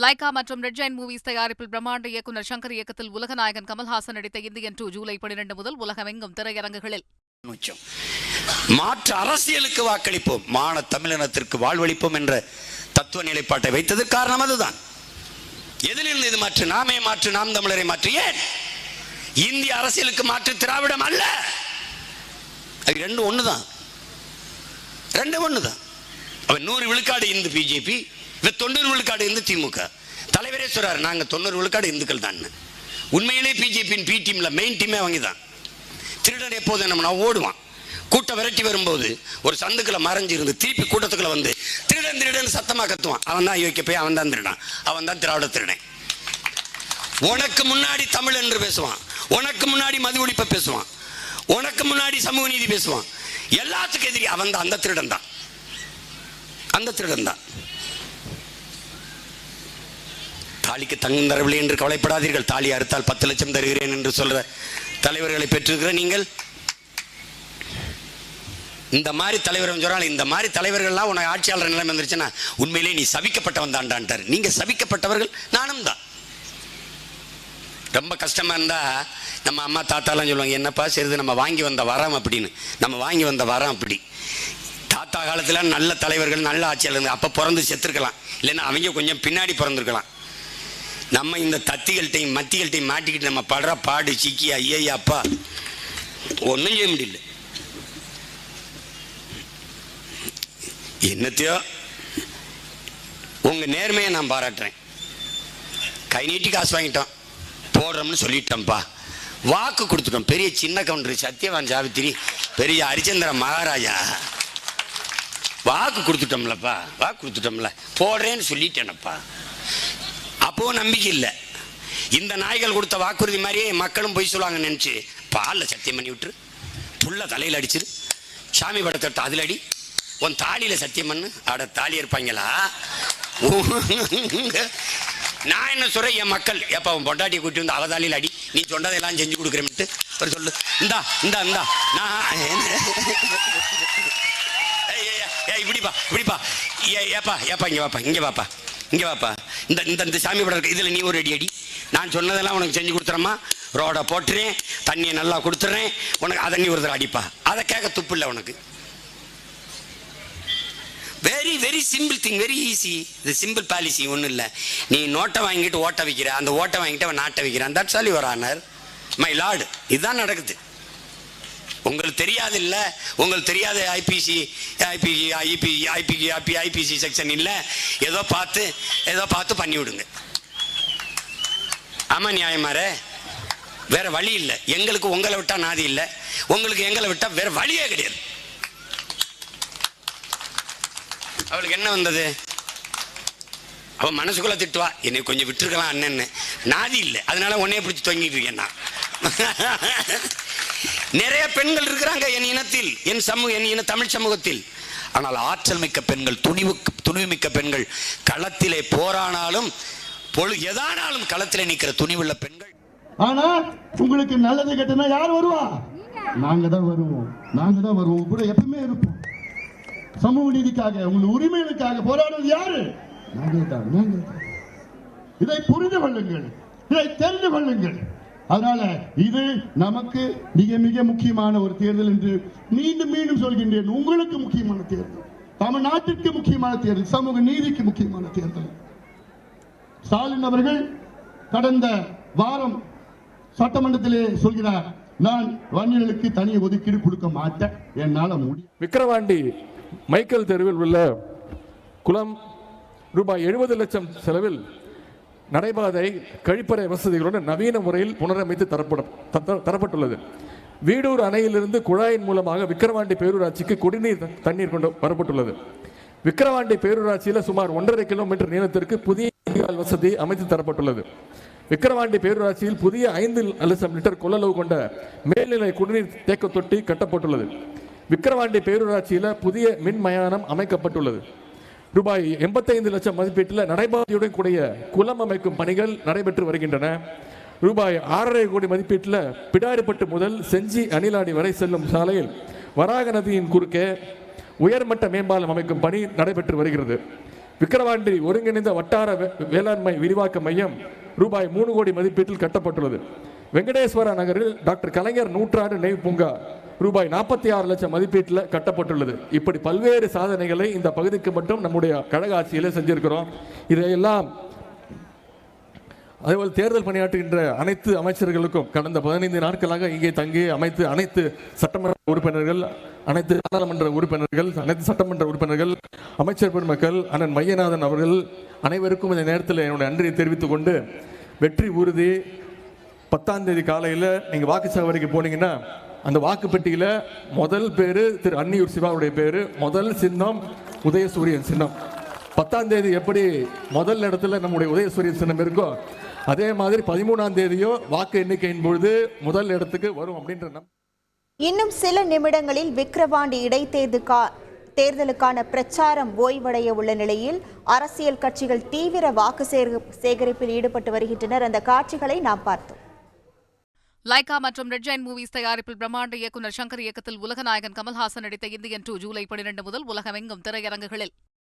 Lyca மற்றும் red Jain movies தயாரிப்பில் பிரம்மாண்ட இயக்குநர் சங்கர் இயக்கத்தில் உலகநாயகன் கமல்ஹாசன் நடித்த இந்தியன் 2 ஜூலை 12 முதல் உலகமெங்கும் திரையரங்குகளில். மாற்று அரசியலுக்கு வாக்களிப்போம், மான தமிழினத்திற்கு வாழ்வளிப்போம் என்ற தத்துவ நிலைப்பாட்டை வைத்ததற்கு காரணம் அதுதான். எதிலிருந்து இது மாற்று? நாமே மாற்று, நாம் தமிழரை மாற்று. ஏன் இந்திய அரசியலுக்கு மாற்று திராவிடம் அல்ல. அது ரெண்டு ஒண்ணுதான். அவன் 100 விழுக்காடு இந்து பிஜேபி, 90 விழுக்காடு இந்து திமுக. தலைவரே சொல்றாரு, நாங்க 90 விழுக்காடு இந்துக்கள் தான். உண்மையிலே பிஜேபியின் பி டீம்ல மெயின் டீமே அவங்க தான். திருடன் எப்போது நம்ம ஓடுவான். கூட்டம் விரட்டி வரும்போது ஒரு சந்துக்குள்ள மறைஞ்சு இருந்து திருப்பி கூட்டத்துக்குள்ள வந்து திருடன் திருடன் சத்தமா கத்துவான். அவன் தான் யோசிக்க போய் அவன் தான் திருடான், அவன் தான் திராவிட திருடன். உனக்கு முன்னாடி தமிழ் என்று பேசுவான், உனக்கு முன்னாடி மது ஒழிப்பை பேசுவான், உனக்கு முன்னாடி சமூக நீதி பேசுவான். எல்லாத்துக்கும் எதிரி அவன் தான். அந்த திருடன் தான். தாலிக்கு தங்கம் தரவில்லை என்று கவலைப்படாதீர்கள். தாலி அறுத்தால் 10 லட்சம் தருகிறேன் என்று சொல்ற தலைவர்களை பெற்றிருக்கிற நீங்கள் இந்த மாதிரி தலைவர் சொல்றாங்க. இந்த மாதிரி தலைவர்கள்லாம் உனக்கு ஆட்சியாளர் நிலைமை வந்துருச்சுன்னா உண்மையிலே நீ சபிக்கப்பட்டவன் தான்டான்ட்டார். நீங்க சபிக்கப்பட்டவர்கள், நானும் தான். ரொம்ப கஷ்டமா இருந்தா நம்ம அம்மா தாத்தாலாம் சொல்லுவாங்க, என்னப்பா சரிது நம்ம வாங்கி வந்த வரம் அப்படின்னு. நம்ம வாங்கி வந்த வரம் அப்படி. தாத்தா காலத்துல நல்ல தலைவர்கள் நல்ல ஆட்சியாளர் அப்ப பிறந்து செத்துருக்கலாம், இல்லைன்னா அவங்க கொஞ்சம் பின்னாடி பிறந்திருக்கலாம். நம்ம இந்த தத்திகள்கிட்டையும் மத்திகள்கிட்டையும் மாட்டிக்கிட்டு நம்ம படுற பாடு சிக்கி ஐயா அப்பா ஒன்றும் செய்ய முடியல. என்னத்தையோ உங்க நேர்மையை நான் பாராட்டுறேன். கை நீட்டி காசு வாங்கிட்டோம், போடுறோம்னு சொல்லிட்டோம்ப்பா, வாக்கு கொடுத்துட்டோம். பெரிய சின்ன கவுண்டர் சத்யவான் சாவித்திரி, பெரிய ஹரிச்சந்திர மகாராஜா, வாக்கு கொடுத்துட்டோம்லப்பா, வாக்கு கொடுத்துட்டோம்ல, போடுறேன்னு சொல்லிட்டேனப்பா. அப்போ நம்பிக்கை இல்லை. இந்த நாய்கள் கொடுத்த வாக்குறுதி மாதிரியே மக்களும் போய் சொல்லுவாங்க நினைச்சு பாலில் சத்தியம் பண்ணி விட்டுரு, புள்ள தலையில் அடிச்சிரு, சாமி படத்தை அதில் அடி, உன் தாலியில சத்தியம் பண்ணு. அட தாலி இருப்பாங்களா? நான் என்ன சொல்றேன், என் மக்கள் எப்ப உன் பொண்டாட்டியை கூட்டி வந்து அவதாலியில் அடி, நீ சொன்னதெல்லாம் செஞ்சு கொடுக்குறேன்ட்டு ஒரு சொல்லு. இந்தா இந்தா இந்தா நான் இப்படிப்பா ஏப்பா இங்க வாப்பா இந்த இந்த சாமி படம் இருக்கு, இதுல நீ ஒரு அடி. நான் சொன்னதெல்லாம் உனக்கு செஞ்சு கொடுத்துறேம்மா, ரோட போட்டுறேன், தண்ணியை நல்லா கொடுத்துட்றேன், உனக்கு அதை நீ ஒரு தடவை அடிப்பா. அதை கேட்க துப்பு இல்லை உனக்கு. Very very simple thing, very easy. இது சிம்பிள் பாலிசி ஒன்றும் இல்லை. நீ நோட்டை வாங்கிட்டு ஓட்ட வைக்கிற, அந்த ஓட்டை வாங்கிட்டு அவன் நாட்டை வைக்கிறான். That's all your honour my Lord. இதுதான் நடக்குது. உங்களுக்கு தெரியாது இல்லை, உங்களுக்கு தெரியாத ஐபிசி செக்ஷன் இல்லை, ஏதோ பார்த்து பண்ணி விடுங்க. ஆமா நியாயமாரே, வேற வழி இல்லை. எங்களுக்கு உங்களை விட்டா நாதி இல்லை, உங்களுக்கு எங்களை விட்டா வேற வழியே கிடையாது. அவளுக்கு என்ன வந்தது? அவன் மனசுக்குள்ள திட்டுவா, என்னை கொஞ்சம் விட்டுருக்கலாம் அண்ணன்னு. நாதி இல்லை, அதனால உன்னைய பிடிச்சி தொங்கிட்டு இருக்கேன் நான். நிறைய பெண்கள் இருக்கிறாங்க என் இனத்தில், என் தமிழ் சமூகத்தில். ஆனால் ஆற்றல் மிக்க பெண்கள், துணிவு மிக்க பெண்கள், களத்திலே போரானாலும் எதானாலும் களத்திலே நிற்கிற துணிவுள்ள பெண்கள். ஆனா உங்களுக்கு நல்லது கெட்டனா யார் வருவா? நாங்க தான் வருவோம், கூட எப்பவுமே இருப்போம். சமூக நீதிக்காக, உங்கள் உரிமைகளுக்காக போராடுவது யாரு? நாங்கள் தான். இதை புரிந்து கொள்ளுங்கள், இதை தெரிந்து கொள்ளுங்கள். அதனால இது நமக்கு மிக மிக முக்கியமான ஒரு தேர்தல் என்று மீண்டும் சொல்கின்றேன். உங்களுக்கு முக்கியமான தேர்தல், தமிழ்நாட்டிற்கு முக்கியமான தேர்தல், சமூக நீதிக்கு முக்கியமான தேர்தல். ஸ்டாலின் அவர்கள் கடந்த வாரம் சட்டமன்றத்திலே சொல்கிறார், நான் வன்னியர்களுக்கு தனி ஒதுக்கீடு கொடுக்க மாட்டேன், என்னால முடியும். விக்கிரவாண்டி மைக்கேல் தெருவில் உள்ள குளம் ரூபாய் 70 லட்சம் செலவில் நடைபாதை, கழிப்பறை வசதிகளுடன் நவீன முறையில் புனரமைத்து தரப்பட்டுள்ளது. வீடூர் அணையிலிருந்து குழாயின் மூலமாக விக்கிரவாண்டி பேரூராட்சிக்கு குடிநீர் தண்ணீர் கொண்டு வரப்பட்டுள்ளது. விக்கிரவாண்டி பேரூராட்சியில் சுமார் 1.5 கிலோமீட்டர் நீளத்திற்கு புதிய வசதி அமைத்து தரப்பட்டுள்ளது. விக்கிரவாண்டி பேரூராட்சியில் புதிய 5 லட்சம் லிட்டர் கொள்ளளவு கொண்ட மேல்நிலை குடிநீர் தேக்க தொட்டி கட்டப்பட்டுள்ளது. விக்கிரவாண்டி பேரூராட்சியில் புதிய மின் மயானம் அமைக்கப்பட்டுள்ளது. ரூபாய் 85 லட்சம் மதிப்பீட்டில் நடைபாதையுடன் கூடிய குளம் அமைக்கும் பணிகள் நடைபெற்று வருகின்றன. ரூபாய் 6.5 கோடி மதிப்பீட்டில் பிடாரிப்பட்டு முதல் செஞ்சி அணிலாடி வரை செல்லும் சாலையில் வராக நதியின் குறுக்கே உயர்மட்ட மேம்பாலம் அமைக்கும் பணி நடைபெற்று வருகிறது. விக்கிரவாண்டி ஒருங்கிணைந்த வட்டார வேளாண்மை விரிவாக்க மையம் ரூபாய் 3 கோடி மதிப்பீட்டில் கட்டப்பட்டுள்ளது. வெங்கடேஸ்வர நகரில் டாக்டர் கலைஞர் நூற்றாண்டு நினைவு பூங்கா ரூபாய் 46 லட்சம் மதிப்பீட்டில் கட்டப்பட்டுள்ளது. இப்படி பல்வேறு சாதனைகளை இந்த பகுதிக்கு மட்டும் நம்முடைய கழக ஆட்சியிலே செஞ்சிருக்கிறோம். இதையெல்லாம் அதேபோல் தேர்தல் பணியாற்றுகின்ற அனைத்து அமைச்சர்களுக்கும் கடந்த 15 நாட்களாக இங்கே தங்கி அனைத்து சட்டமன்ற உறுப்பினர்கள், அனைத்து நாடாளுமன்ற உறுப்பினர்கள், அனைத்து சட்டமன்ற உறுப்பினர்கள், அமைச்சர் பெருமக்கள், அண்ணன் மையநாதன் அவர்கள் அனைவருக்கும் இந்த நேரத்தில் என்னுடைய நன்றியை தெரிவித்துக் கொண்டு, வெற்றி உறுதி 10ஆம் தேதி காலையில் நீங்கள் வாக்குச்சாவடிக்கு போனீங்கன்னா அந்த வாக்குப்பெட்டியில் முதல் பேர் திரு அன்னியூர் சிவாவுடைய பேர், முதல் சின்னம் உதயசூரியன் சின்னம். 10ஆம் தேதி எப்படி முதல் இடத்துல நம்முடைய உதயசூரியன் சின்னம் இருக்கோ அதே மாதிரி 13ஆம் தேதியோ வாக்கு எண்ணிக்கையின் பொழுது முதல் இடத்துக்கு வரும் அப்படின்ற இன்னும் சில நிமிடங்களில் விக்கிரவாண்டி தேர்தலுக்கான பிரச்சாரம் ஓய்வடைய உள்ள நிலையில் அரசியல் கட்சிகள் தீவிர வாக்கு சேகரிப்பில் ஈடுபட்டு வருகின்றனர். அந்த காட்சிகளை நாம் பார்த்தோம். லைகா மற்றும் ரெட் ஜெயின் மூவிஸ் தயாரிப்பில் பிரம்மாண்ட இயக்குநர் சங்கர் இயக்கத்தில் உலகநாயகன் கமல்ஹாசன் நடித்த இந்தியன் 2 ஜூலை 12 முதல் உலகமெங்கும் திரையரங்குகளில்